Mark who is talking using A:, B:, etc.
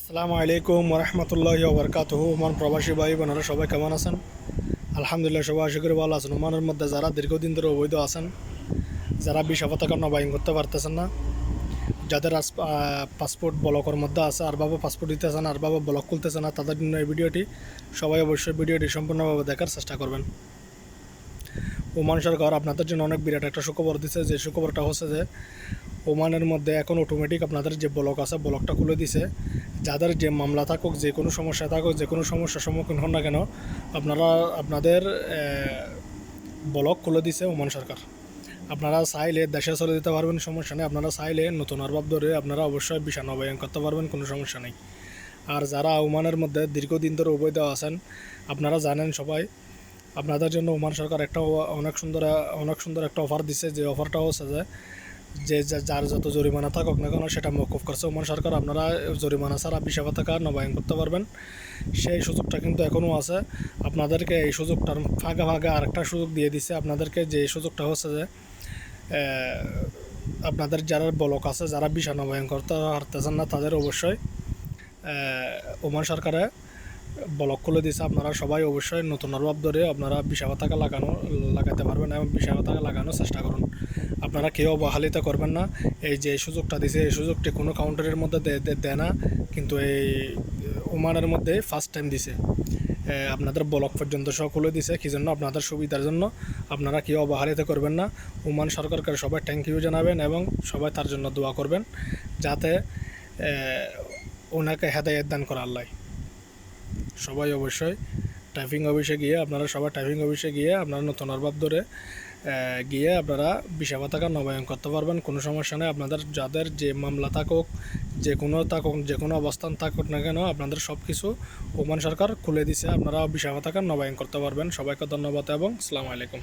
A: আসসালামু আলাইকুম ওরহমতুল্লাহি ওবরকাতুহু। ওমান প্রবাসী ভাই বোনেরা সবাই কেমন আছেন? আলহামদুলিল্লাহ, সবাই আশা করি ভালো আছেন। ওমানের মধ্যে যারা দীর্ঘদিন ধরে অবৈধ আছেন, যারা ভিসা পতাকা নবায়ন করতে পারতেছেন না, যাদের পাসপোর্ট ব্লকের মধ্যে আছে, আরভাবে পাসপোর্ট দিতেছে না, আরভাবে ব্লক খুলতেছে না, তাদের জন্য এই ভিডিওটি। সবাই অবশ্যই ভিডিওটি সম্পূর্ণভাবে দেখার চেষ্টা করবেন। ওমান সরকার আপনাদের জন্য অনেক বিরাট একটা সুখবর দিচ্ছে। যে সুখবরটা হচ্ছে যে ওমানের মধ্যে এখন অটোমেটিক আপনাদের যে ব্লক আছে, ব্লকটা খুলে দিছে। যাদের যে মামলা থাকুক, যে কোনো সমস্যা থাকুক, যে কোনো সমস্যার সম্মুখীন হন না কেন, আপনাদের ব্লক খুলে দিছে ওমান সরকার। আপনারা চাইলে দেশে চলে দিতে পারবেন, সমস্যা নেই। আপনারা চাইলে নতুন আরবাব ধরে আপনারা অবশ্যই ভিসা নবায়ন করতে পারবেন, কোনো সমস্যা নেই। আর যারা ওমানের মধ্যে দীর্ঘদিন ধরে অবৈধ আছেন, আপনারা জানেন সবাই, আপনাদের জন্য ওমান সরকার একটা অনেক সুন্দর একটা অফার দিছে। যে অফারটা হচ্ছে যে যার যত জরিমানা থাকুক না কেন সেটা মওকুফ করছে ওমান সরকার। আপনারা জরিমানা ছাড়া ভিসা পতাকা নবায়ন করতে পারবেন। সেই সুযোগটা কিন্তু এখনও আছে। আপনাদেরকে এই সুযোগটার ফাঁকা আরেকটা সুযোগ দিয়ে দিছে আপনাদেরকে। যে সুযোগটা হচ্ছে যে আপনাদের যারা ব্লক আছে, যারা ভিসা নবায়ন করতে পারতেছেন না, তাদের অবশ্যই ওমান সরকারে ব্লক খুলে দিয়েছে। আপনারা সবাই অবশ্যই নতুন আরবাব ধরে আপনারা ভিসা পতাকা লাগাতে পারবেন এবং ভিসা পতাকা লাগানোর চেষ্টা করুন। আপনারা কেউ অবহেলিত করবেন না। এই যে সুযোগটা দিছে, এই সুযোগটি কোনো কাউন্টারের মধ্যে দেয় না, কিন্তু এই ওমানের মধ্যে ফার্স্ট টাইম দিছে। আপনাদের ব্লক পর্যন্ত সব খুলে দিছে। কী জন্য? আপনাদের সুবিধার জন্য। আপনারা কেউ অবহেলিত করবেন না। ওমান সরকারকে সবাই থ্যাংক ইউ জানাবেন এবং সবাই তার জন্য দোয়া করবেন, যাতে ওনাকে হেদায়েত দান করা আল্লাহ। সবাই অবশ্যই আপনারা সবাই টাইপিং অফিসে গিয়ে আপনারা নতুন আরবাব ধরে গিয়ে আপনারা ভিসা পতাকা নবায়ন করতে পারবেন, কোনো সমস্যা নেই। আপনাদের যাদের যে মামলা থাকুক, যে কোনো অবস্থান থাকুক না কেন, আপনাদের সব কিছু ওমান সরকার খুলে দিছে। আপনারা ভিসা পতাকা নবায়ন করতে পারবেন। সবাইকে ধন্যবাদ এবং আসসালামু আলাইকুম।